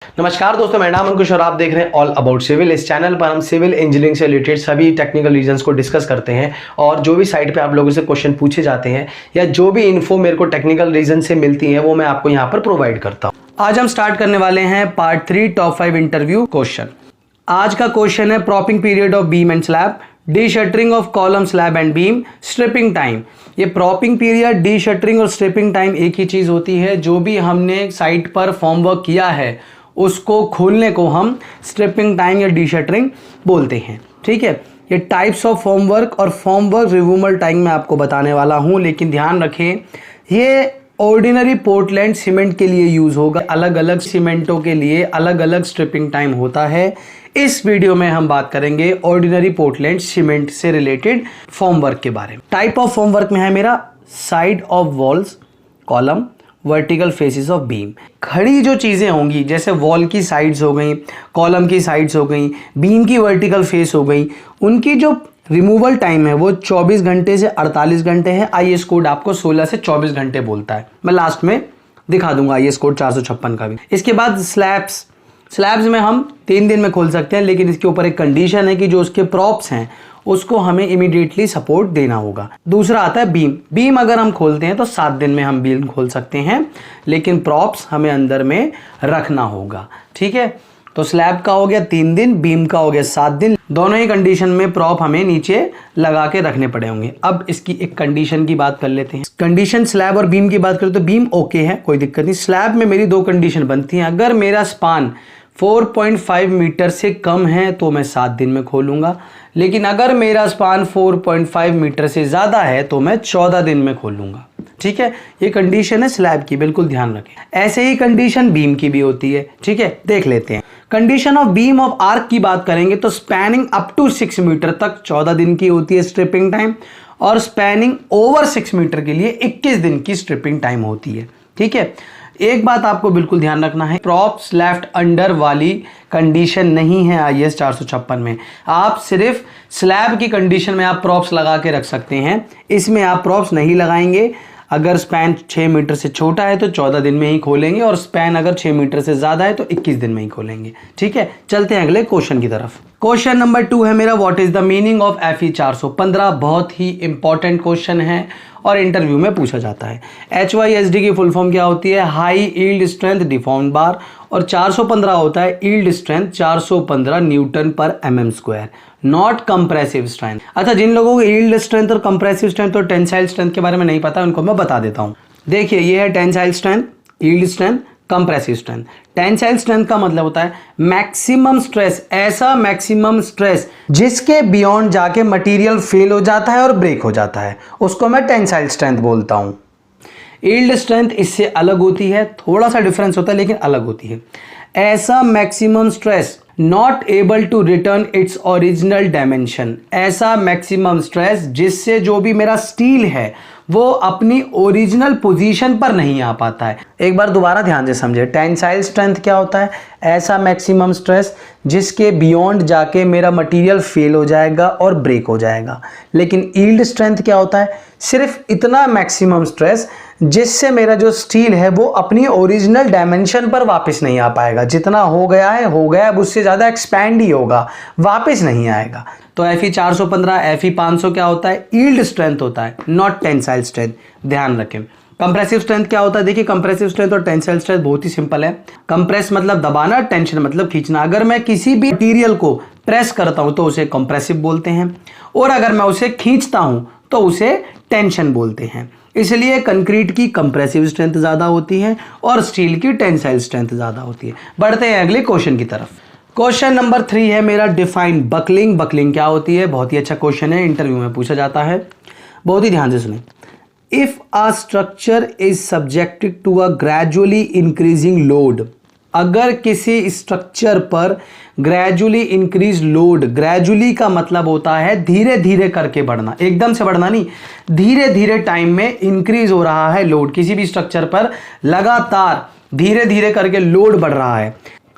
नमस्कार दोस्तों, मेरा नाम अंकुश और आप देख रहे हैं ऑल अबाउट सिविल। इस चैनल पर हम सिविल इंजीनियरिंग से रिलेटेड सभी टेक्निकल रीजंस को डिस्कस करते हैं और जो भी साइट पे आप लोगों से क्वेश्चन पूछे जाते हैं या जो भी इन्फो मेरे को टेक्निकल रीजन से मिलती है वो मैं आपको यहाँ पर प्रोवाइड करता हूँ। आज हम स्टार्ट करने वाले हैं पार्ट 3 टॉप 5 इंटरव्यू क्वेश्चन। आज का क्वेश्चन है propping period of beam and slab, the shuttering of column slab and beam, stripping time. ये प्रॉपिंग पीरियड, डी शटरिंग और स्ट्रिपिंग टाइम एक ही चीज होती है। जो भी हमने साइट पर फॉर्म वर्क किया है उसको खोलने को हम स्ट्रिपिंग टाइम या डी शटरिंग बोलते हैं। ठीक है, ये टाइप्स ऑफ फॉर्म वर्क और फॉर्म वर्क रिमूवल टाइम मैं आपको बताने वाला हूं, लेकिन ध्यान रखें ये ऑर्डिनरी पोर्टलैंड सीमेंट के लिए यूज होगा। अलग अलग सीमेंटों के लिए अलग अलग स्ट्रिपिंग टाइम होता है। इस वीडियो में हम बात करेंगे ऑर्डिनरी पोर्टलैंड सीमेंट से रिलेटेड फॉर्म वर्क के बारे में। टाइप ऑफ फॉर्म वर्क में है मेरा side of walls, column, vertical faces of beam. खड़ी जो चीज़ें होंगी जैसे वॉल की साइड्स हो गई, कॉलम की साइड्स हो गई, बीम की वर्टिकल फेस हो गई, उनकी जो रिमूवल टाइम है वो 24 घंटे से 48 घंटे है। आईएस कोड आपको 16 से 24 घंटे बोलता है। मैं लास्ट में दिखा दूंगा आईएस कोड 456 का भी। इसके बाद स्लैब्स में हम 3 दिन में खोल सकते हैं, लेकिन इसके ऊपर एक कंडीशन है कि जो उसके प्रॉप्स हैं उसको हमें इमीडिएटली सपोर्ट देना होगा। दूसरा आता है बीम अगर हम खोलते हैं तो 7 दिन में हम बीम खोल सकते हैं, लेकिन प्रॉप्स हमें अंदर में रखना होगा। ठीक है, तो स्लैब का हो गया 3 दिन, बीम का हो गया 7 दिन। दोनों ही कंडीशन में प्रॉप हमें नीचे लगा के रखने पड़े होंगे। अब इसकी एक कंडीशन की बात कर लेते हैं। कंडीशन स्लैब और बीम की बात करें तो बीम ओके है, कोई दिक्कत नहीं। स्लैब में मेरी 2 कंडीशन बनती हैं। अगर मेरा स्पान 4.5 मीटर से कम है तो मैं 7 दिन में खोलूंगा, लेकिन अगर मेरा स्पान 4.5 मीटर से ज़्यादा है तो मैं 14 दिन में खोलूंगा। ठीक है, ये कंडीशन है स्लैब की, बिल्कुल ध्यान रखें। ऐसे ही कंडीशन बीम की भी होती है। ठीक है, देख लेते हैं। Condition of beam of arc की बात करेंगे तो स्पैनिंग अप टू 6 मीटर तक 14 दिन की होती है स्ट्रिपिंग टाइम, और स्पैनिंग ओवर 6 मीटर के लिए 21 दिन की स्ट्रिपिंग टाइम होती है। ठीक है, एक बात आपको बिल्कुल ध्यान रखना है, प्रॉप्स लेफ्ट अंडर वाली कंडीशन नहीं है आईएस 456 में। आप सिर्फ स्लैब की कंडीशन में आप प्रॉप्स लगा के रख सकते हैं, इसमें आप प्रॉप्स नहीं लगाएंगे। अगर स्पैन 6 मीटर से छोटा है तो 14 दिन में ही खोलेंगे, और स्पैन अगर 6 मीटर से ज्यादा है तो 21 दिन में ही खोलेंगे। ठीक है, चलते हैं अगले क्वेश्चन की तरफ। क्वेश्चन नंबर 2 है मेरा, what is the meaning of FE 415। बहुत ही इंपॉर्टेंट क्वेश्चन है और इंटरव्यू में पूछा जाता है। HYSD की फुल फॉर्म क्या होती है? हाई यील्ड स्ट्रेंथ डिफॉर्म्ड बार, और 415 होता है यील्ड स्ट्रेंथ 415 न्यूटन पर mm², नॉट कंप्रेसिव स्ट्रेंथ। अच्छा, जिन लोगों को यील्ड स्ट्रेंथ और कंप्रेसिव स्ट्रेंथ और टेंसाइल स्ट्रेंथ के बारे में नहीं पता उनको मैं बता देता हूं। देखिए, ये है tensile strength, yield strength, compressive strength. Tensile strength का मतलब होता है मैक्सिमम स्ट्रेस, ऐसा मैक्सिमम स्ट्रेस जिसके बियॉन्ड जाके मटेरियल फेल हो जाता है और ब्रेक हो जाता है, उसको मैं टेंसाइल स्ट्रेंथ बोलता हूं। यील्ड स्ट्रेंथ इससे अलग होती है, थोड़ा सा डिफरेंस होता है लेकिन अलग होती है। ऐसा maximum stress not able to return its original dimension, ऐसा मैक्सिमम स्ट्रेस जिससे जो भी मेरा स्टील है वो अपनी ओरिजिनल पोजीशन पर नहीं आ पाता है। एक बार दोबारा ध्यान से समझे, टेंसाइल स्ट्रेंथ क्या होता है? ऐसा मैक्सिमम स्ट्रेस जिसके बियॉन्ड जाके मेरा मटेरियल फेल हो जाएगा और ब्रेक हो जाएगा। लेकिन यील्ड स्ट्रेंथ क्या होता है? सिर्फ इतना मैक्सिमम स्ट्रेस जिससे मेरा जो स्टील है वो अपनी ओरिजिनल डायमेंशन पर वापस नहीं आ पाएगा। जितना हो गया है हो गया, अब उससे ज़्यादा एक्सपैंड ही होगा, वापस नहीं आएगा। तो FE 415, FE 500 क्या होता है? यील्ड स्ट्रेंथ होता है, नॉट टेंसाइल स्ट्रेंथ। ध्यान रखें। कंप्रेसिव स्ट्रेंथ क्या होता है? देखिए, कंप्रेसिव स्ट्रेंथ और टेंसाइल स्ट्रेंथ बहुत ही सिंपल है। कंप्रेस मतलब दबाना, टेंशन मतलब खींचना। अगर मैं किसी भी मटीरियल को प्रेस करता हूं तो उसे कंप्रेसिव बोलते हैं, और अगर मैं उसे खींचता हूं तो उसे टेंशन बोलते हैं। इसलिए कंक्रीट की कंप्रेसिव स्ट्रेंथ ज्यादा होती है और स्टील की टेंसाइल स्ट्रेंथ ज्यादा होती है। बढ़ते हैं अगले क्वेश्चन की तरफ। क्वेश्चन नंबर 3 है मेरा, डिफाइन बकलिंग। बकलिंग क्या होती है? बहुत ही अच्छा क्वेश्चन है, इंटरव्यू में पूछा जाता है। बहुत ही ध्यान से सुने। If a structure is subjected to a gradually increasing load, अगर किसी स्ट्रक्चर पर ग्रेजुअली इंक्रीज लोड, ग्रेजुअली का मतलब होता है धीरे धीरे करके बढ़ना, एकदम से बढ़ना नहीं, धीरे धीरे टाइम में इंक्रीज हो रहा है लोड। किसी भी स्ट्रक्चर पर लगातार धीरे धीरे करके लोड बढ़ रहा है।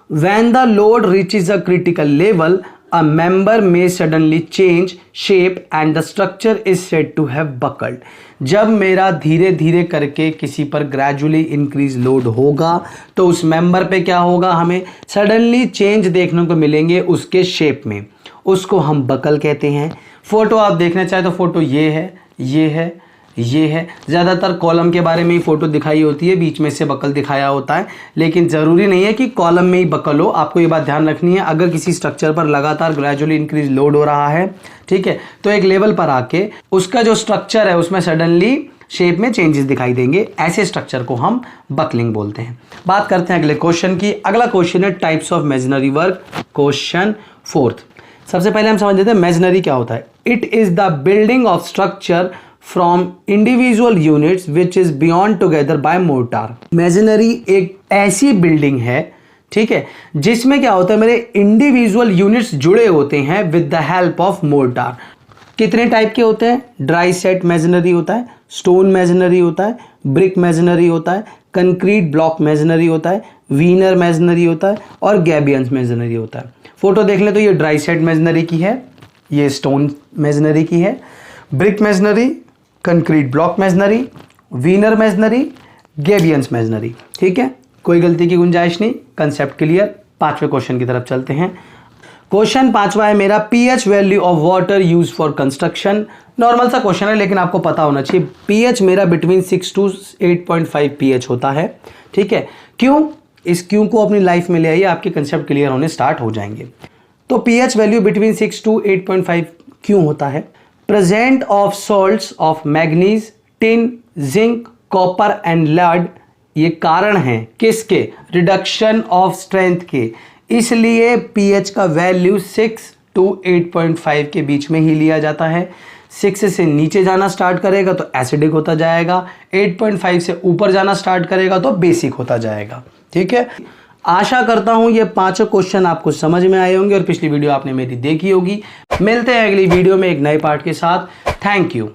When the load reaches a critical level, a member may suddenly change shape and the structure is said to have buckled. जब मेरा धीरे धीरे करके किसी पर ग्रेजुअली इंक्रीज लोड होगा तो उस मेंबर पे क्या होगा, हमें सडनली चेंज देखने को मिलेंगे उसके शेप में, उसको हम बकल कहते हैं। फोटो आप देखना चाहे तो फोटो ये है, ये है, ये है। ज़्यादातर कॉलम के बारे में ही फोटो दिखाई होती है, बीच में से बकल दिखाया होता है, लेकिन ज़रूरी नहीं है कि कॉलम में ही बकल हो। आपको ये बात ध्यान रखनी है, अगर किसी स्ट्रक्चर पर लगातार ग्रेजुअली इंक्रीज लोड हो रहा है, ठीक है, तो एक लेवल पर आके उसका जो स्ट्रक्चर है उसमें सडनली शेप में चेंजेस दिखाई देंगे, ऐसे स्ट्रक्चर को हम बकलिंग बोलते हैं। बात करते हैं अगले क्वेश्चन की। अगला क्वेश्चन है types of masonry work, question 4। सबसे पहले हम समझ लेते हैं मेजनरी क्या होता है। It is the building of structure from individual units which is beyond together by mortar. Masonry एक ऐसी बिल्डिंग है, ठीक है, जिसमें क्या होता है, मेरे इंडिविजुअल यूनिट्स जुड़े होते हैं with the help of mortar. कितने टाइप के होते हैं? ड्राई सेट मेजनरी होता है, स्टोन मेजनरी होता है, ब्रिक मेजनरी होता है, कंक्रीट ब्लॉक मेजनरी होता है, वीनर मेजनरी होता है और गैबियंस मेजनरी होता है। फोटो देख ले तो ये ड्राई सेट मेजनरी की है, ये स्टोन मेजनरी की है, brick masonry, concrete block masonry, veneer masonry, gabions masonry. ठीक है, कोई गलती की गुंजाइश नहीं, कंसेप्ट क्लियर। 5वें क्वेश्चन की तरफ चलते हैं। क्वेश्चन 5वां है मेरा, pH value of water use for construction. Normal सा क्वेश्चन है लेकिन आपको पता होना चाहिए। पीएच मेरा बिटवीन 6 to 8.5 पीएच होता है, ठीक है। क्यों? इस क्यों को अपनी लाइफ में ले आइए, आपके कंसेप्ट क्लियर होने स्टार्ट हो जाएंगे। तो पीएच वैल्यू बिटवीन 6 to 8.5 क्यों होता है? Present of salts of manganese, tin, zinc, copper and lead, ये कारण हैं किसके? रिडक्शन ऑफ स्ट्रेंथ के। इसलिए पीएच का वैल्यू 6 to 8.5 के बीच में ही लिया जाता है। 6 से नीचे जाना स्टार्ट करेगा तो एसिडिक होता जाएगा, 8.5 से ऊपर जाना स्टार्ट करेगा तो बेसिक होता जाएगा। ठीक है, आशा करता हूं ये 5 क्वेश्चन आपको समझ में आए होंगे और पिछली वीडियो आपने मेरी देखी होगी। मिलते हैं अगली वीडियो में एक नए पार्ट के साथ। Thank you.